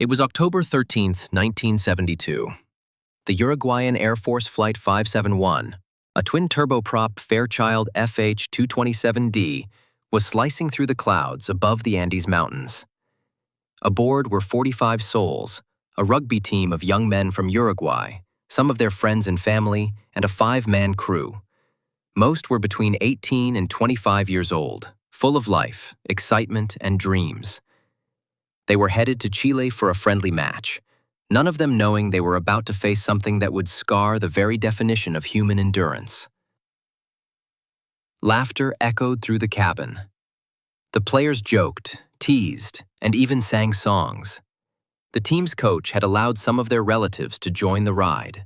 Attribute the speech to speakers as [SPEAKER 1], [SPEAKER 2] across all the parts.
[SPEAKER 1] It was October 13th, 1972. The Uruguayan Air Force Flight 571, a twin-turboprop Fairchild FH-227D, was slicing through the clouds above the Andes Mountains. Aboard were 45 souls, a rugby team of young men from Uruguay, some of their friends and family, and a 5-man crew. Most were between 18 and 25 years old, full of life, excitement, and dreams. They were headed to Chile for a friendly match, none of them knowing they were about to face something that would scar the very definition of human endurance. Laughter echoed through the cabin. The players joked, teased, and even sang songs. The team's coach had allowed some of their relatives to join the ride.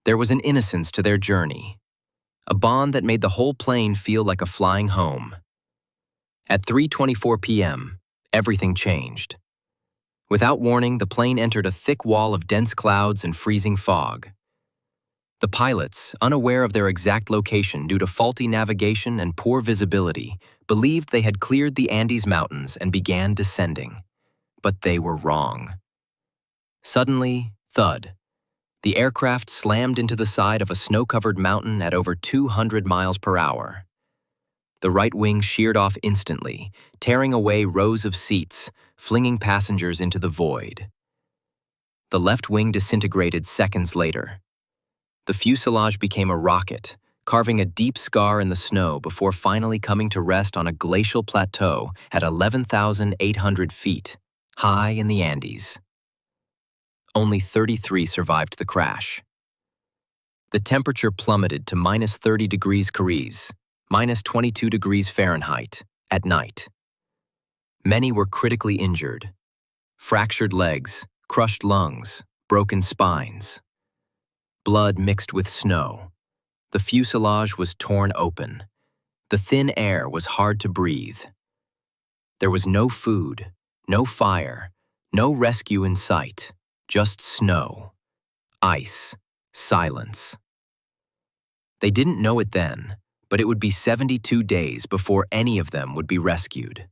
[SPEAKER 1] There was an innocence to their journey, a bond that made the whole plane feel like a flying home. At 3:24 p.m., everything changed. Without warning, the plane entered a thick wall of dense clouds and freezing fog. The pilots, unaware of their exact location due to faulty navigation and poor visibility, believed they had cleared the Andes Mountains and began descending. But they were wrong. Suddenly, thud. The aircraft slammed into the side of a snow-covered mountain at over 200 miles per hour. The right wing sheared off instantly, tearing away rows of seats, flinging passengers into the void. The left wing disintegrated seconds later. The fuselage became a rocket, carving a deep scar in the snow before finally coming to rest on a glacial plateau at 11,800 feet, high in the Andes. Only 33 survived the crash. The temperature plummeted to minus 30 degrees Celsius, minus 22 degrees Fahrenheit, at night. Many were critically injured. Fractured legs, crushed lungs, broken spines. Blood mixed with snow. The fuselage was torn open. The thin air was hard to breathe. There was no food, no fire, no rescue in sight, just snow, ice, silence. They didn't know it then, but it would be 72 days before any of them would be rescued.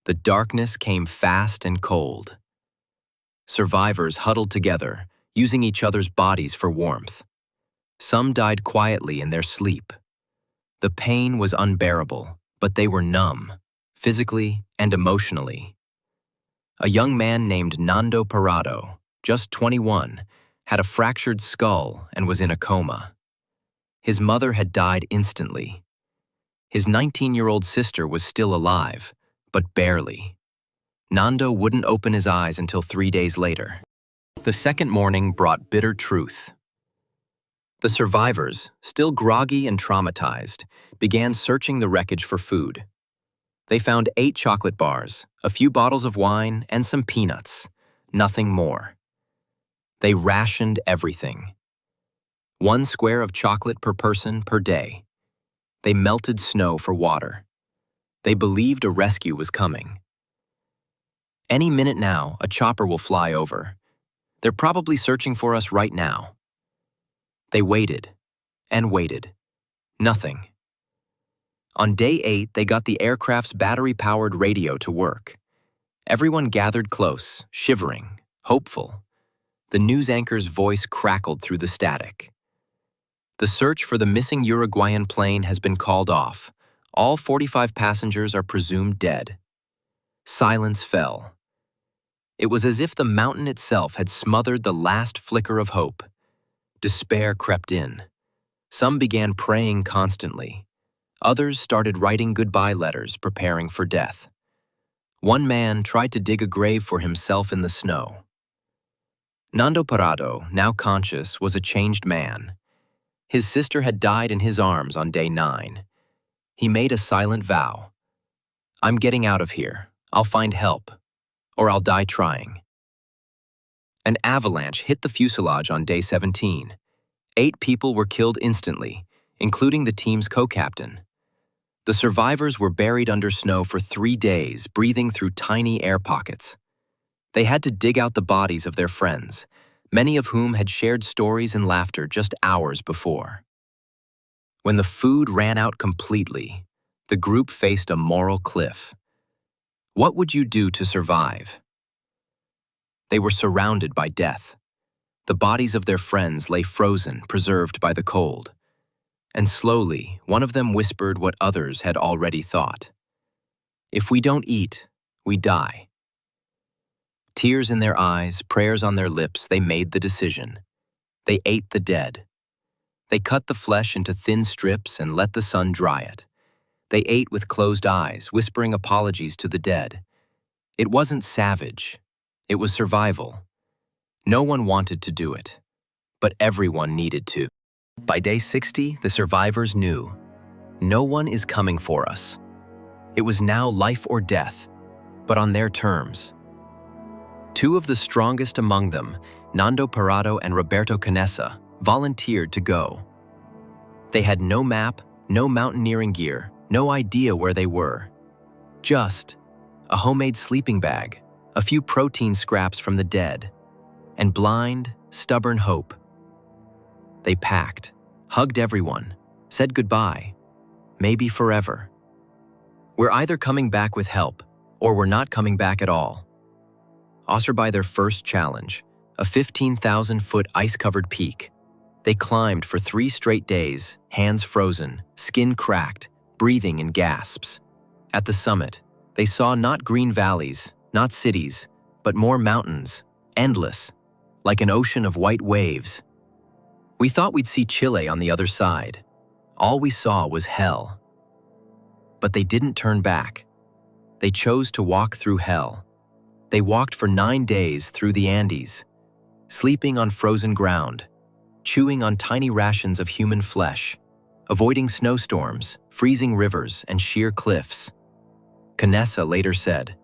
[SPEAKER 1] The darkness came fast and cold. Survivors huddled together, using each other's bodies for warmth. Some died quietly in their sleep. The pain was unbearable, but they were numb, physically and emotionally. A young man named Nando Parado, just 21, had a fractured skull and was in a coma. His mother had died instantly. His 19-year-old sister was still alive, but barely. Nando wouldn't open his eyes until 3 days later. The second morning brought bitter truth. The survivors, still groggy and traumatized, began searching the wreckage for food. They found 8 chocolate bars, a few bottles of wine, and some peanuts. Nothing more. They rationed everything. 1 square of chocolate per person per day. They melted snow for water. They believed a rescue was coming. Any minute now, a chopper will fly over. They're probably searching for us right now. They waited and waited. Nothing. On day 8, they got the aircraft's battery-powered radio to work. Everyone gathered close, shivering, hopeful. The news anchor's voice crackled through the static. The search for the missing Uruguayan plane has been called off. All 45 passengers are presumed dead. Silence fell. It was as if the mountain itself had smothered the last flicker of hope. Despair crept in. Some began praying constantly. Others started writing goodbye letters, preparing for death. One man tried to dig a grave for himself in the snow. Nando Parado, now conscious, was a changed man. His sister had died in his arms on day 9. He made a silent vow. "I'm getting out of here. I'll find help. Or I'll die trying." An avalanche hit the fuselage on day 17. 8 people were killed instantly, including the team's co-captain. The survivors were buried under snow for 3 days, breathing through tiny air pockets. They had to dig out the bodies of their friends, many of whom had shared stories and laughter just hours before. When the food ran out completely, the group faced a moral cliff. What would you do to survive? They were surrounded by death. The bodies of their friends lay frozen, preserved by the cold. And slowly, one of them whispered what others had already thought. "If we don't eat, we die." Tears in their eyes, prayers on their lips, they made the decision. They ate the dead. They cut the flesh into thin strips and let the sun dry it. They ate with closed eyes, whispering apologies to the dead. It wasn't savage. It was survival. No one wanted to do it, but everyone needed to. By day 60, the survivors knew, no one is coming for us. It was now life or death, but on their terms. Two of the strongest among them, Nando Parado and Roberto Canessa, volunteered to go. They had no map, no mountaineering gear, no idea where they were. Just a homemade sleeping bag, a few protein scraps from the dead, and blind, stubborn hope. They packed, hugged everyone, said goodbye, maybe forever. We're either coming back with help, or we're not coming back at all. Oscar by their first challenge, a 15,000-foot ice-covered peak. They climbed for 3 straight days, hands frozen, skin cracked, breathing in gasps. At the summit, they saw not green valleys, not cities, but more mountains, endless, like an ocean of white waves. We thought we'd see Chile on the other side. All we saw was hell. But they didn't turn back. They chose to walk through hell. They walked for 9 days through the Andes, sleeping on frozen ground, chewing on tiny rations of human flesh, avoiding snowstorms, freezing rivers, and sheer cliffs. Canessa later said,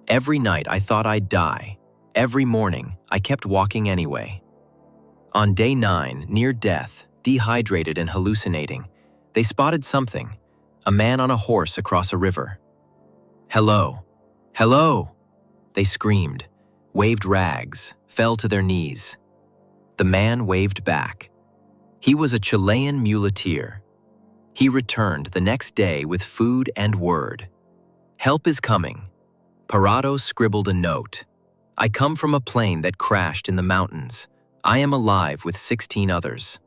[SPEAKER 1] "Every night I thought I'd die. Every morning I kept walking anyway." On day 9, near death, dehydrated and hallucinating, they spotted something, a man on a horse across a river. "Hello! Hello!" They screamed, waved rags, fell to their knees. The man waved back. He was a Chilean muleteer. He returned the next day with food and word. "Help is coming." Parado scribbled a note. "I come from a plane that crashed in the mountains. I am alive with 16 others."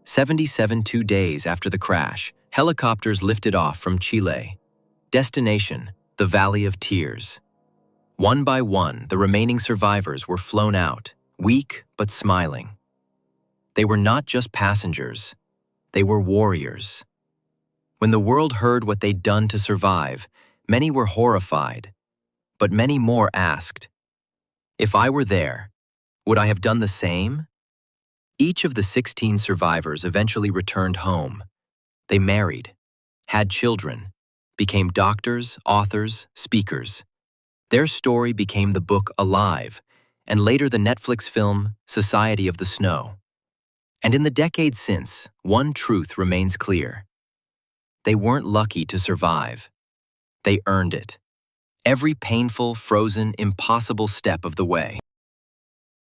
[SPEAKER 1] 2 days after the crash, helicopters lifted off from Chile. Destination, the Valley of Tears. One by one, the remaining survivors were flown out, weak but smiling. They were not just passengers, they were warriors. When the world heard what they'd done to survive, many were horrified, but many more asked, "If I were there, would I have done the same?" Each of the 16 survivors eventually returned home. They married, had children, became doctors, authors, speakers. Their story became the book Alive, and later the Netflix film Society of the Snow. And in the decades since, one truth remains clear. They weren't lucky to survive. They earned it. Every painful, frozen, impossible step of the way.